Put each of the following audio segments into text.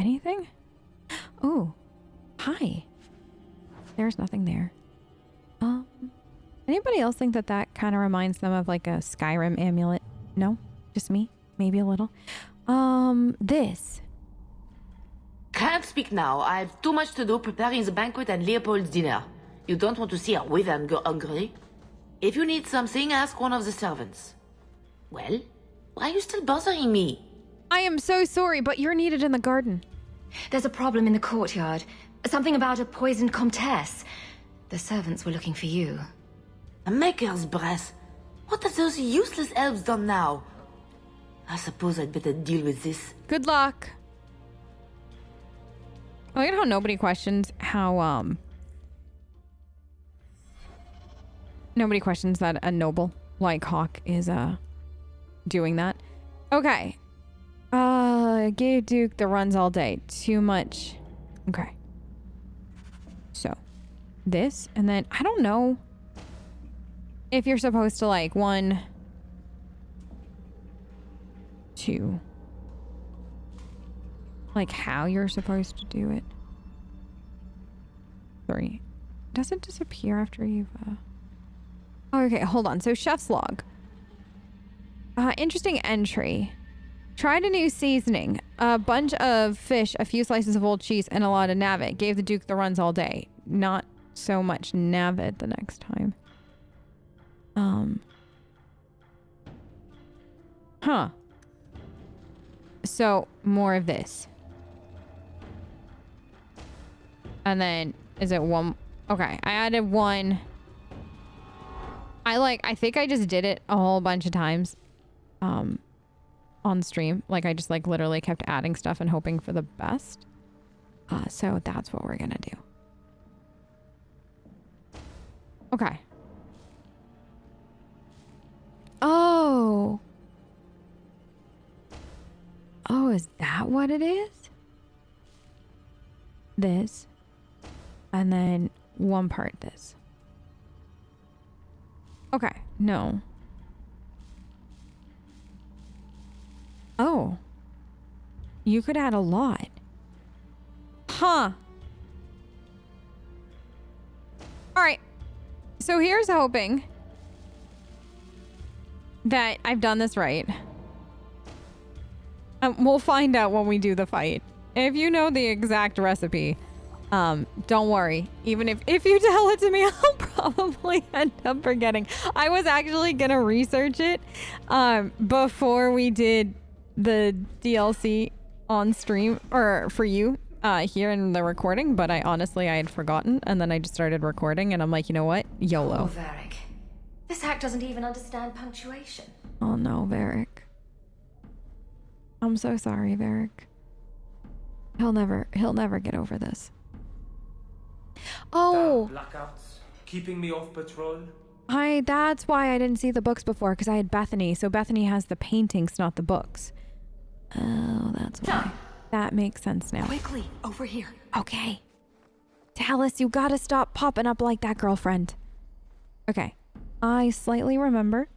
Anything? Oh, hi. There's nothing there. Anybody else think that that kind of reminds them of like a Skyrim amulet? No? Just me? Maybe a little. This. Can't speak now. I have too much to do preparing the banquet and Leopold's dinner. You don't want to see her wither and go hungry. If you need something, ask one of the servants. Well, why are you still bothering me? I am so sorry, but you're needed in the garden. There's a problem in the courtyard. Something about a poisoned comtesse. The servants were looking for you. A maker's breath. What have those useless elves done now? I suppose I'd better deal with this. Good luck. I like how nobody questions how, nobody questions that a noble like Hawk is, doing that. Okay. Gave Duke the runs all day. Too much. Okay. So, this, and then, I don't know if you're supposed to, like, 1, 2. Like, how you're supposed to do it. 3. Does it disappear after you've, Oh, okay, hold on. So, chef's log. Interesting entry. Tried a new seasoning. A bunch of fish, a few slices of old cheese, and a lot of navet. Gave the Duke the runs all day. Not so much navet the next time. Huh. So, more of this. And then, is it 1? Okay, I added 1. I think I just did it a whole bunch of times. On stream. Like, I just, like, literally kept adding stuff and hoping for the best. So that's what we're gonna do. Okay. Oh. Oh, is that what it is? This. And then 1 part this. Okay. No. Oh. You could add a lot. Huh. Alright. So here's hoping that I've done this right. We'll find out when we do the fight. If you know the exact recipe, don't worry. Even if you tell it to me, I'll probably end up forgetting. I was actually gonna research it before we did the DLC on stream, or for you here in the recording, but I had forgotten, and then I just started recording, and I'm like, you know what? YOLO. Oh, Varric. This hack doesn't even understand punctuation. Oh no, Varric. I'm so sorry, Varric. He'll never get over this. Oh! Blackouts, keeping me off patrol. That's why I didn't see the books before, because I had Bethany. So Bethany has the paintings, not the books. Oh, that's why. That makes sense now. Quickly, over here. Okay. Talus, you gotta stop popping up like that, girlfriend. Okay. I slightly remember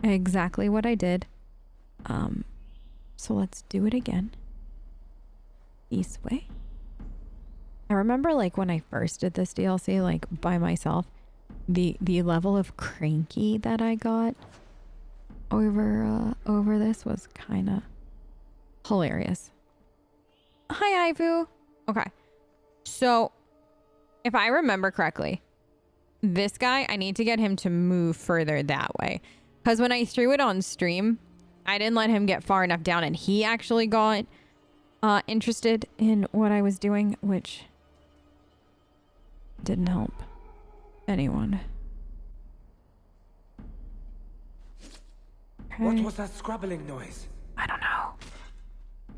exactly what I did. So let's do it again. This way. I remember, like, when I first did this DLC, like, by myself, the level of cranky that I got over this was kind of hilarious. Hi, Ivu. Okay. So, if I remember correctly, this guy, I need to get him to move further that way. Because when I threw it on stream, I didn't let him get far enough down, and he actually got interested in what I was doing, which didn't help anyone. Okay. What was that scrabbling noise? I don't know.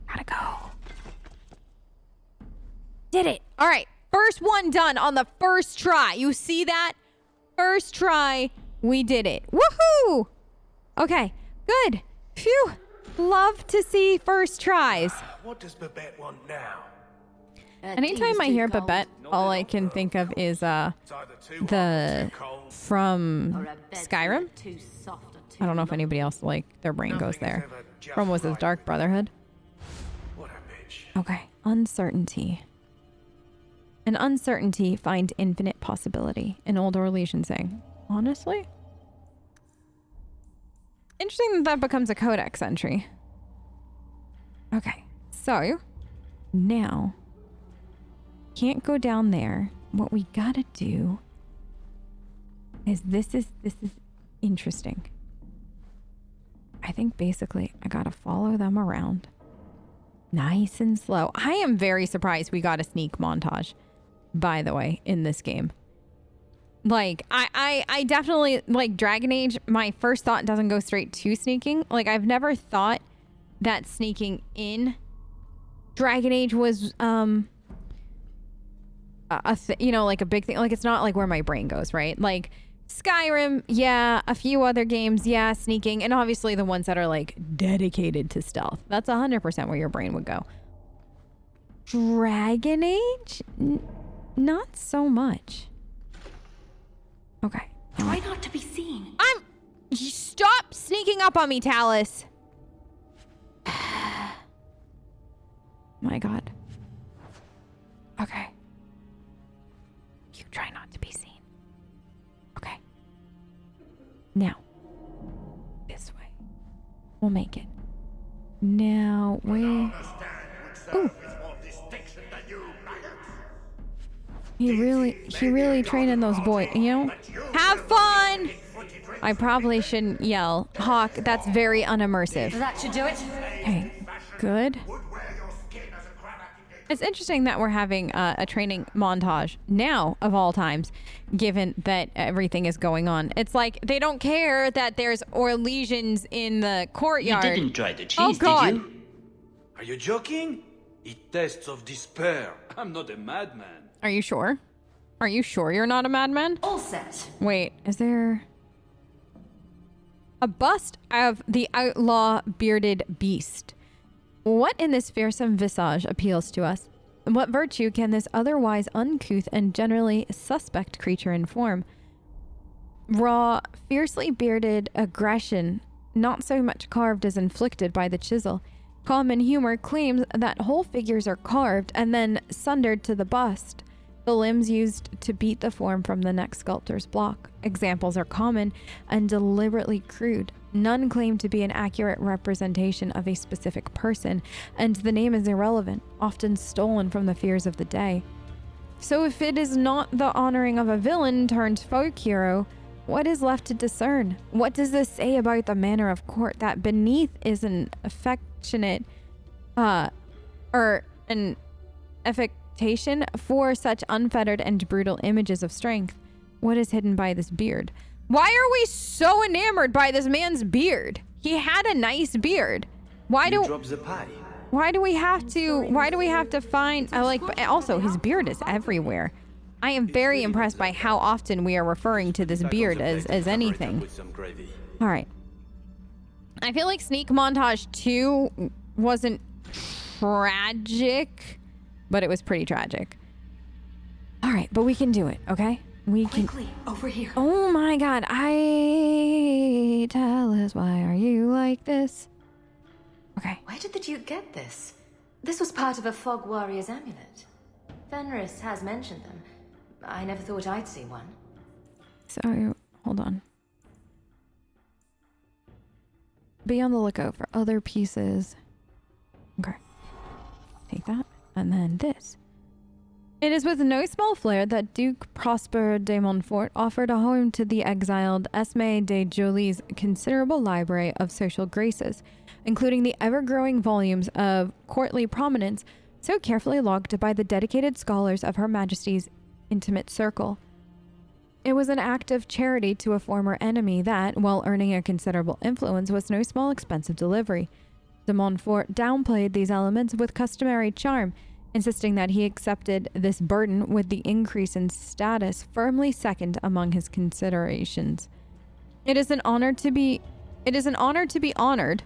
Gotta go. Did it. All right. First one done on the first try. You see that? First try. We did it. Woohoo! Okay. Good. Phew. Love to see first tries. What does Babette want now? Anytime I hear Babette, all I can think of is the from Skyrim. I don't know if anybody else, like, their brain goes there. From, was it Dark Brotherhood? What a Okay, uncertainty. An uncertainty find infinite possibility. An old Orlesian saying. Honestly? Interesting that that becomes a codex entry. Okay, so now can't go down there. What we gotta do is this is interesting. I think basically I gotta follow them around nice and slow. I am very surprised we got a sneak montage, by the way, in this game. Like, I definitely, like, Dragon Age, my first thought doesn't go straight to sneaking. Like, I've never thought that sneaking in Dragon Age was, you know, like a big thing. Like, it's not like where my brain goes, right? Like, Skyrim, yeah. A few other games, yeah, sneaking. And obviously the ones that are, like, dedicated to stealth. That's 100% where your brain would go. Dragon Age? Not so much. Okay. Try not to be seen. Stop sneaking up on me, Talus. My God. Okay. You try not to be seen. Okay. Now. This way. We'll make it. Now, where... Ooh. He really training those boys, you know? Have fun! I probably shouldn't yell. Hawk, that's very unimmersive. That should do it. Okay, good. It's interesting that we're having a training montage now, of all times, given that everything is going on. It's like they don't care that there's Orlesians in the courtyard. You didn't try the cheese, God. did you? Are you joking? It tests of despair. I'm not a madman. Are you sure? Are you sure you're not a madman? All set. Wait, is there a bust of the outlaw bearded beast? What in this fearsome visage appeals to us? What virtue can this otherwise uncouth and generally suspect creature inform? Raw, fiercely bearded aggression, not so much carved as inflicted by the chisel. Common humor claims that whole figures are carved and then sundered to the bust, the limbs used to beat the form from the next sculptor's block. Examples are common and deliberately crude. None claim to be an accurate representation of a specific person, and the name is irrelevant, often stolen from the fears of the day. So if it is not the honoring of a villain turned folk hero, what is left to discern? What does this say about the manner of court that beneath is an affectionate, or an affectation for such unfettered and brutal images of strength? What is hidden by this beard? Why are we so enamored by this man's beard? He had a nice beard. Why do we have to find, but also his beard is everywhere. I am very impressed by how often we are referring to this beard as anything. All right. I feel like Sneak Montage 2 wasn't tragic, but it was pretty tragic. All right, but we can do it, okay? We can. Quickly, over here. Oh my God! Tell us, why are you like this? Okay. Where did the Duke get this? This was part of a Fog Warrior's amulet. Fenris has mentioned them. I never thought I'd see one. So, hold on. Be on the lookout for other pieces. Okay. Take that. And then this. It is with no small flair that Duke Prosper de Montfort offered a home to the exiled Esme de Jolie's considerable library of social graces, including the ever-growing volumes of courtly prominence so carefully logged by the dedicated scholars of Her Majesty's intimate circle. It was an act of charity to a former enemy that, while earning a considerable influence, was no small expense of delivery. De Montfort downplayed these elements with customary charm, insisting that he accepted this burden with the increase in status firmly second among his considerations. It is an honor to be honored.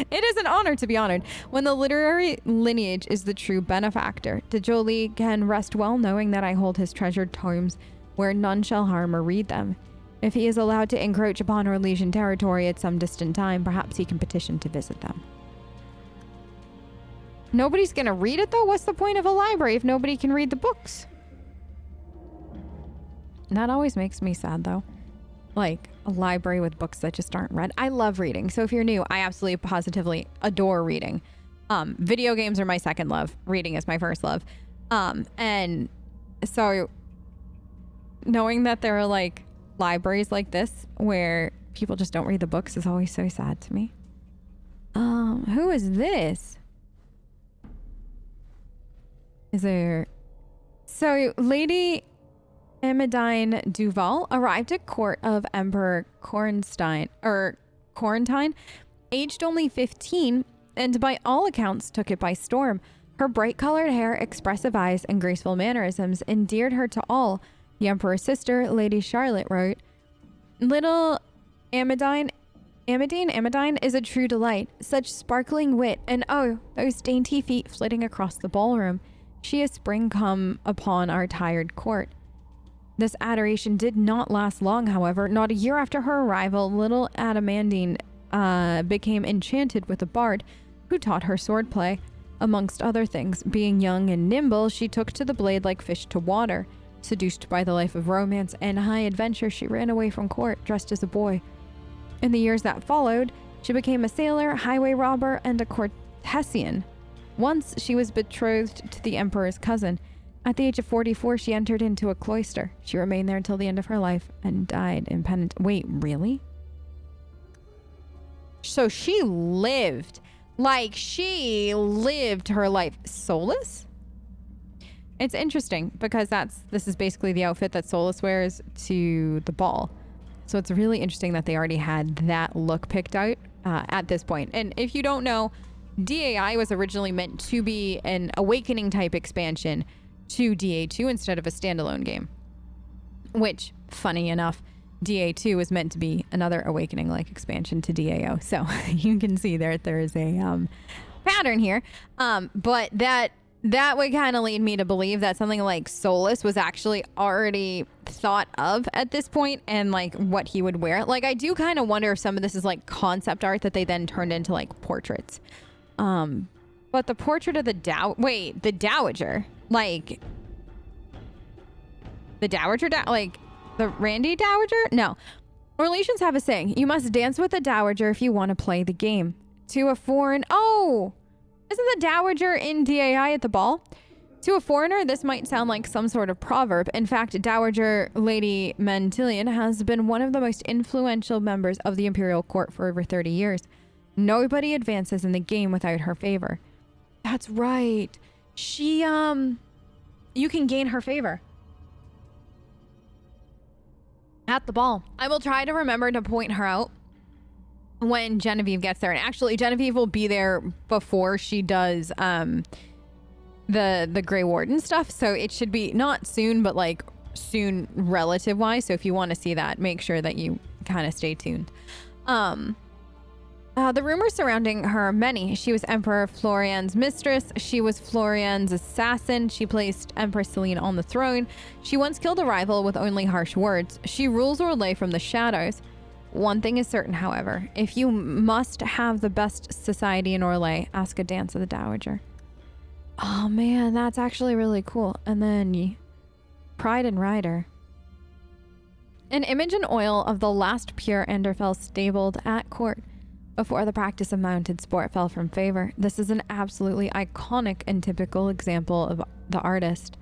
It is an honor to be honored when the literary lineage is the true benefactor. De Jolie can rest well knowing that I hold his treasured tomes where none shall harm or read them. If he is allowed to encroach upon Orlesian territory at some distant time, perhaps he can petition to visit them. Nobody's gonna read it though. What's the point of a library if nobody can read the books? That always makes me sad though. Like a library with books that just aren't read. I love reading. So if you're new, I absolutely positively adore reading. Video games are my second love. Reading is my first love. And so knowing that there are like libraries like this where people just don't read the books is always so sad to me. Who is this? Is there... So Lady Amidine Duval arrived at court of Emperor Corenstein, aged only 15, and by all accounts took it by storm. Her bright-colored hair, expressive eyes, and graceful mannerisms endeared her to all. The Emperor's sister, Lady Charlotte, wrote, "Little Amidine is a true delight. Such sparkling wit, and oh, those dainty feet flitting across the ballroom. She is spring come upon our tired court." This adoration did not last long, however. Not a year after her arrival, little Adamandine became enchanted with a bard who taught her swordplay. Amongst other things, being young and nimble, she took to the blade like fish to water. Seduced by the life of romance and high adventure, she ran away from court dressed as a boy. In the years that followed, she became a sailor, highway robber, and a courtesan. Once, she was betrothed to the emperor's cousin. At the age of 44, she entered into a cloister. She remained there until the end of her life and died in penance. Wait, really? So she lived. Like, she lived her life. Soulless? It's interesting because this is basically the outfit that Soulless wears to the ball. So it's really interesting that they already had that look picked out at this point. And if you don't know, DAI was originally meant to be an Awakening type expansion to DA2 instead of a standalone game. Which, funny enough, DA2 was meant to be another Awakening-like expansion to DAO. So you can see there is a pattern here. But that would kind of lead me to believe that something like Soulless was actually already thought of at this point and like what he would wear. Like, I do kind of wonder if some of this is like concept art that they then turned into like portraits. But the portrait of the Dowager, like the Dowager, like the Randy Dowager? No. Relations have a saying, you must dance with the Dowager if you want to play the game. To a foreign... Oh! Isn't the Dowager in DAI at the ball? To a foreigner, this might sound like some sort of proverb. In fact, Dowager Lady Mantillion has been one of the most influential members of the Imperial Court for over 30 years. Nobody advances in the game without her favor. That's right. She, you can gain her favor at the ball. I will try to remember to point her out when Genevieve gets there. And actually, Genevieve will be there before she does the Grey Warden stuff. So it should be not soon, but like soon relative wise. So if you want to see that, make sure that you kind of stay tuned. The rumors surrounding her are many. She was Emperor Florian's mistress. She was Florian's assassin. She placed Empress Celine on the throne. She once killed a rival with only harsh words. She rules Orlais from the shadows. One thing is certain, however. If you must have the best society in Orlais, ask a dance of the Dowager. Oh man, that's actually really cool. And then Pride and Rider. An image in oil of the last pure Enderfell stabled at court before the practice of mounted sport fell from favor. This is an absolutely iconic and typical example of the artist.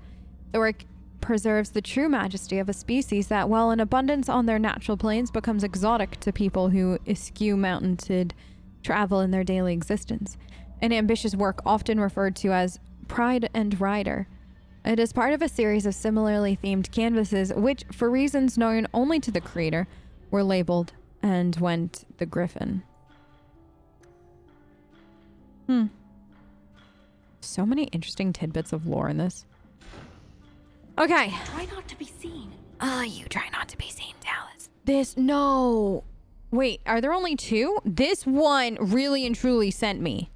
The work preserves the true majesty of a species that, while in abundance on their natural plains, becomes exotic to people who eschew mounted travel in their daily existence. An ambitious work often referred to as Pride and Rider. It is part of a series of similarly themed canvases, which, for reasons known only to the creator, were labeled and went the Griffin. So many interesting tidbits of lore in this. Okay. Try not to be seen. You try not to be seen, Dallas. No. Wait, are there only two? This one really and truly sent me.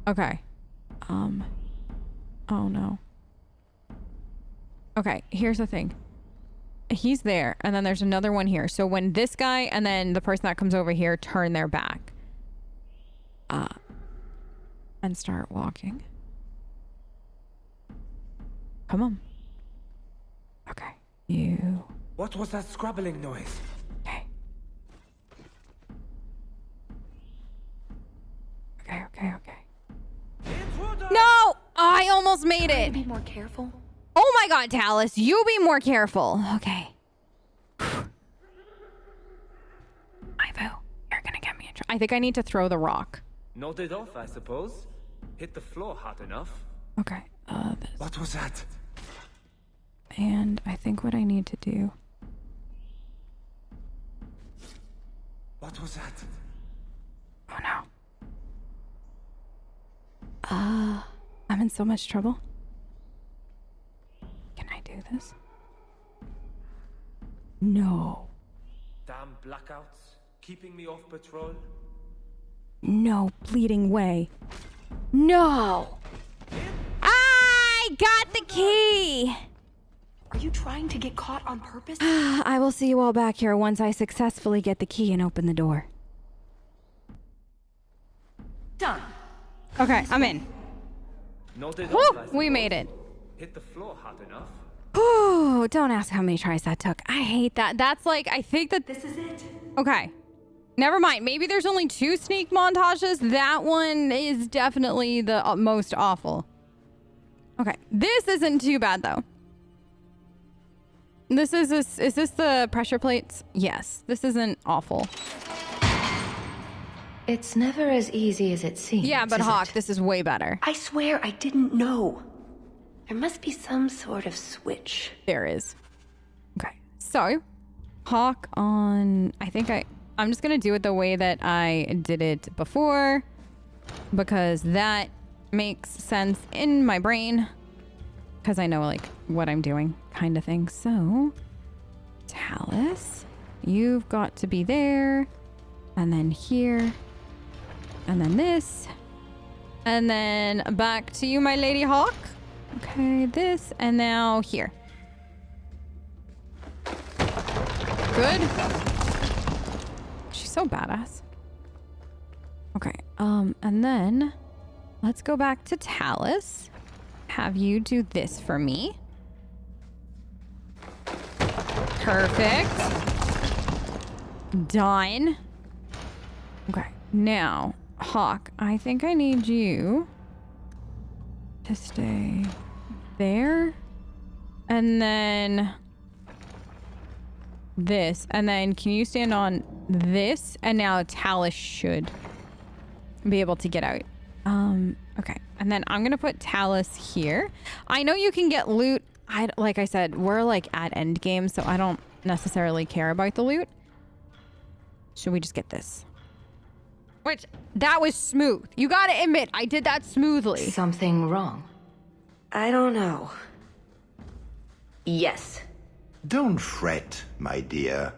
Okay. Oh no. Okay, here's the thing. He's there, and then there's another one here. So when this guy and then the person that comes over here turn their back. and start walking. Come on. Okay. You. What was that scrabbling noise? Okay. Okay. No! I almost made it. Be more careful. Oh my god, Talus, you be more careful. Okay. Ivo, you're gonna get me in trouble. I think I need to throw the rock. Nodded off, I suppose. Hit the floor hard enough. Okay. This. What was that? And I think what I need to do. What was that? Oh no. I'm in so much trouble. Can I do this? No. Damn blackouts. Keeping me off patrol. No bleeding way. No! I got the key! Are you trying to get caught on purpose? I will see you all back here once I successfully get the key and open the door. Done. Okay, I'm in. Nodded Woo! off, I We suppose. made it. Hit the floor hard enough. Ooh, don't ask how many tries that took. I hate that. That's like, I think that... This is it. Okay. Never mind. Maybe there's only 2 sneak montages. That one is definitely the most awful. Okay. This isn't too bad, though. Is this the pressure plates? Yes. This isn't awful. It's never as easy as it seems. Yeah, but is Hawk, it? this is way better. I swear I didn't know. There must be some sort of switch. There is. Okay. So, Hawk on... I'm just going to do it the way that I did it before. Because that makes sense in my brain. Because I know, like, what I'm doing kind of thing. So, Talus, you've got to be there. And then here. And then this. And then back to you, my Lady Hawk. Okay, this. And now here. Good. She's so badass. Okay, and then let's go back to Talus. Have you do this for me. Perfect. Done. Okay, now, Hawk, I think I need you to stay there. And then this. And then can you stand on this? And now Talus should be able to get out. Okay. And then I'm going to put Talus here. I know you can get loot. Like I said, we're like at end game, so I don't necessarily care about the loot. Should we just get this? Which, that was smooth. You got to admit, I did that smoothly. Something wrong? I don't know. Yes. Don't fret, my dear.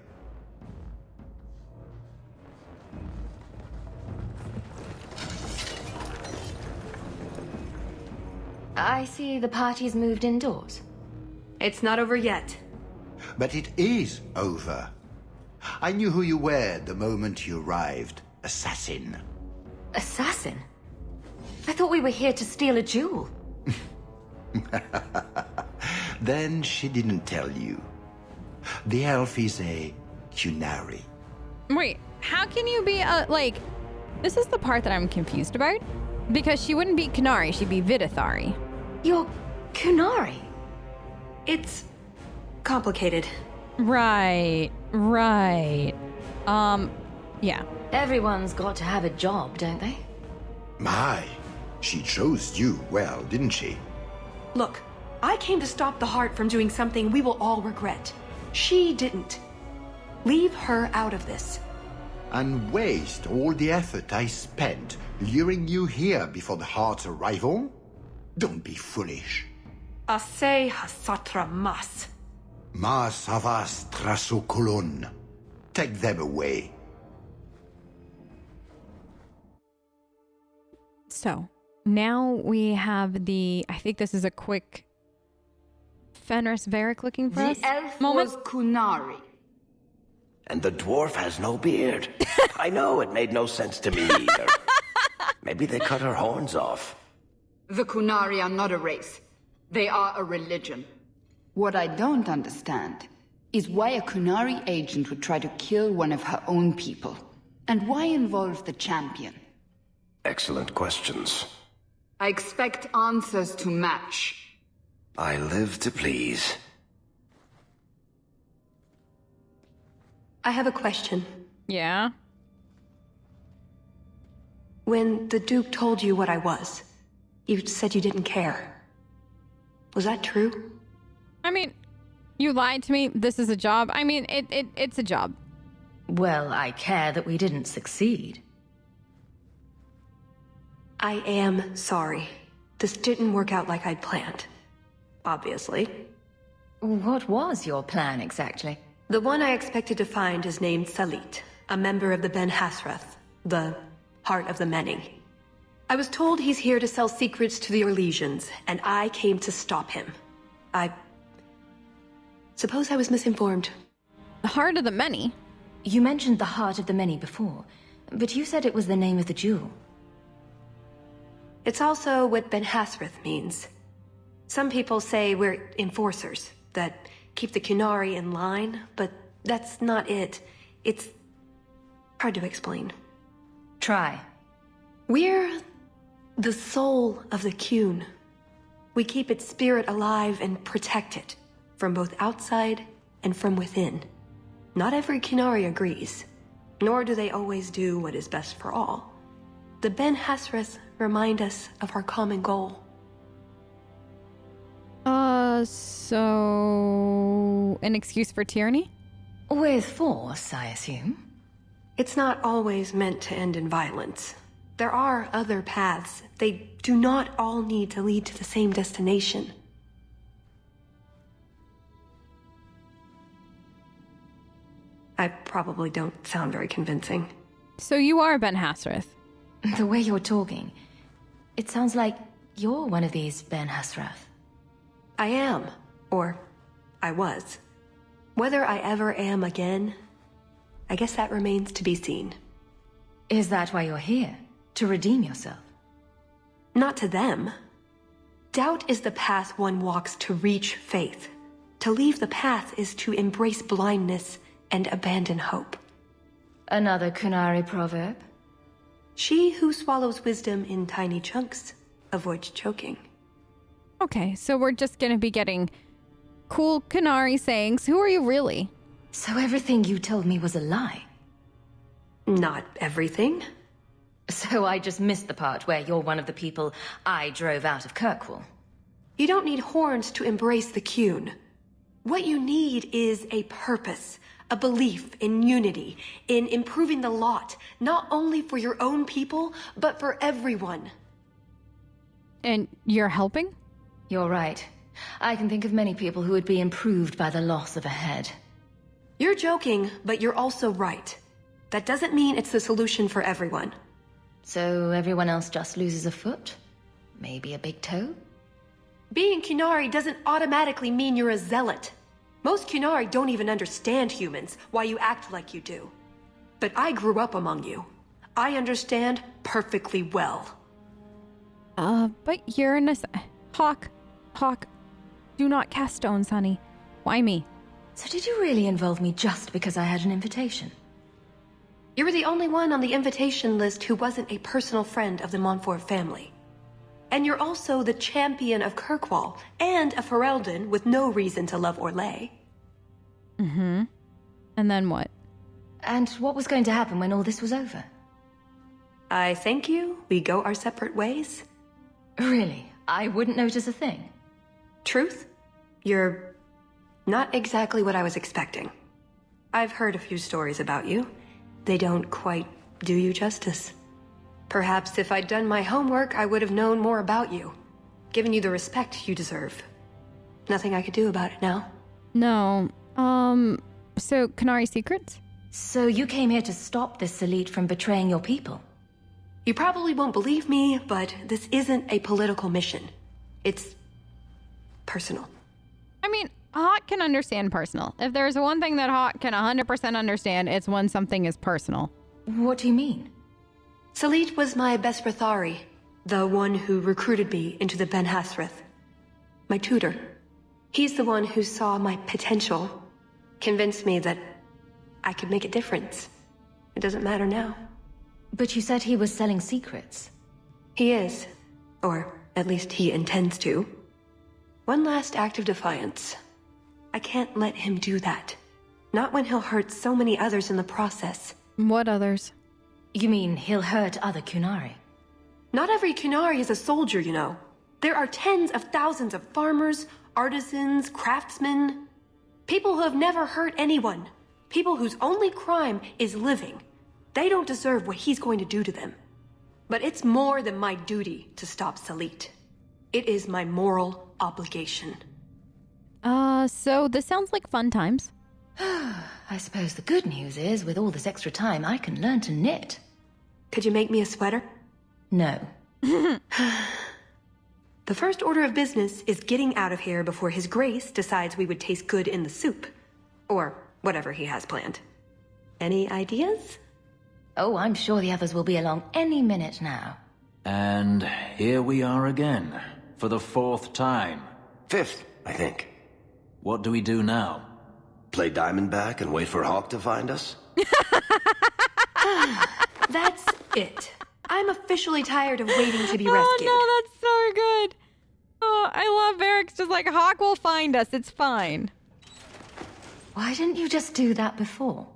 I see the party's moved indoors. It's not over yet. But it is over. I knew who you were the moment you arrived. Assassin. Assassin? I thought we were here to steal a jewel. Then she didn't tell you. The elf is a Kunari. Wait, how can you be like... This is the part that I'm confused about. Because she wouldn't be Kunari, she'd be Vidithari. You're Kunari. It's complicated. Right. Yeah. Everyone's got to have a job, don't they? My, she chose you well, didn't she? Look, I came to stop the heart from doing something we will all regret. She didn't. Leave her out of this. And waste all the effort I spent luring you here before the heart's arrival? Don't be foolish. Ase hasatra mas. Ma savas trasokolon. Take them away. So, now we have the... I think this is a quick... Fenris Varric looking for us The elf moment. was Kunari. And the dwarf has no beard. I know, it made no sense to me either. Maybe they cut her horns off. The Kunari are not a race. They are a religion. What I don't understand is why a Kunari agent would try to kill one of her own people. And why involve the champion? Excellent questions. I expect answers to match. I live to please. I have a question. Yeah. When the Duke told you what I was, you said you didn't care. Was that true? I mean, you lied to me. This is a job. I mean, it's a job. Well, I care that we didn't succeed. I am sorry. This didn't work out like I'd planned. Obviously. What was your plan exactly? The one I expected to find is named Salit, a member of the Ben Hasrath, the Heart of the Many. I was told he's here to sell secrets to the Orlesians, and I came to stop him. I suppose I was misinformed. The Heart of the Many? You mentioned the Heart of the Many before, but you said it was the name of the jewel. It's also what Ben Hasrath means. Some people say we're enforcers, that keep the Kunari in line, but that's not it. It's hard to explain. Try. We're the soul of the Kun. We keep its spirit alive and protect it, from both outside and from within. Not every Kunari agrees, nor do they always do what is best for all. The Ben Hasrath remind us of our common goal. So an excuse for tyranny? With force, I assume. It's not always meant to end in violence. There are other paths. They do not all need to lead to the same destination. I probably don't sound very convincing. So you are Ben Hasrath. The way you're talking, it sounds like you're one of these Ben Hasrath. I am. Or I was. Whether I ever am again, I guess that remains to be seen. Is that why you're here? To redeem yourself? Not to them. Doubt is the path one walks to reach faith. To leave the path is to embrace blindness and abandon hope. Another Kunari proverb? She who swallows wisdom in tiny chunks avoids choking. Okay, so we're just gonna be getting cool Kunari sayings. Who are you really? So everything you told me was a lie? Not everything. So I just missed the part where you're one of the people I drove out of Kirkwall. You don't need horns to embrace the Kun. What you need is a purpose, a belief in unity, in improving the lot, not only for your own people, but for everyone. And you're helping? You're right. I can think of many people who would be improved by the loss of a head. You're joking, but you're also right. That doesn't mean it's the solution for everyone. So everyone else just loses a foot? Maybe a big toe? Being Kunari doesn't automatically mean you're a zealot. Most Kunari don't even understand humans, why you act like you do. But I grew up among you. I understand perfectly well. But you're an Hawk, do not cast stones, honey. Why me? So did you really involve me just because I had an invitation? You were the only one on the invitation list who wasn't a personal friend of the Montfort family. And you're also the champion of Kirkwall, and a Ferelden with no reason to love Orlais. Mm-hmm. And then what? And what was going to happen when all this was over? I thank you, we go our separate ways. Really? I wouldn't notice a thing? Truth? You're not exactly what I was expecting. I've heard a few stories about you. They don't quite do you justice. Perhaps if I'd done my homework, I would have known more about you. Given you the respect you deserve. Nothing I could do about it now. No. So Kunari secrets? So you came here to stop this elite from betraying your people? You probably won't believe me, but this isn't a political mission. It's personal. I mean, Hawk can understand personal. If there's one thing that Hawk can 100% understand, it's when something is personal. What do you mean? Salit was my best Rathari, the one who recruited me into the Ben Hasrith. My tutor. He's the one who saw my potential, convinced me that I could make a difference. It doesn't matter now. But you said he was selling secrets. He is. Or at least he intends to. One last act of defiance. I can't let him do that. Not when he'll hurt so many others in the process. What others? You mean he'll hurt other Kunari? Not every Kunari is a soldier, you know. There are tens of thousands of farmers, artisans, craftsmen. People who have never hurt anyone. People whose only crime is living. They don't deserve what he's going to do to them. But it's more than my duty to stop Salit. It is my moral obligation. So this sounds like fun times. I suppose the good news is, with all this extra time, I can learn to knit. Could you make me a sweater? No. The first order of business is getting out of here before His Grace decides we would taste good in the soup. Or whatever he has planned. Any ideas? Oh, I'm sure the others will be along any minute now. And here we are again, for the 4th time. 5th, I think. What do we do now? Play Diamondback and wait for Hawk to find us? That's it. I'm officially tired of waiting to be rescued. Oh no, that's so good. Oh, I love Eric's just like, Hawk will find us, it's fine. Why didn't you just do that before?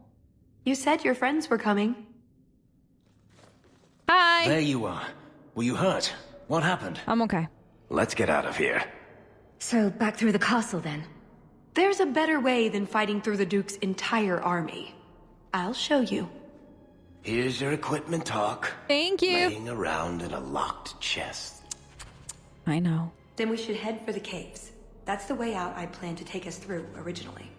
You said your friends were coming. Hi. There you are. Were you hurt? What happened? I'm okay. Let's get out of here. So, back through the castle then? There's a better way than fighting through the Duke's entire army. I'll show you. Here's your equipment, Hawk. Thank you. Laying around in a locked chest. I know. Then we should head for the caves. That's the way out I planned to take us through originally.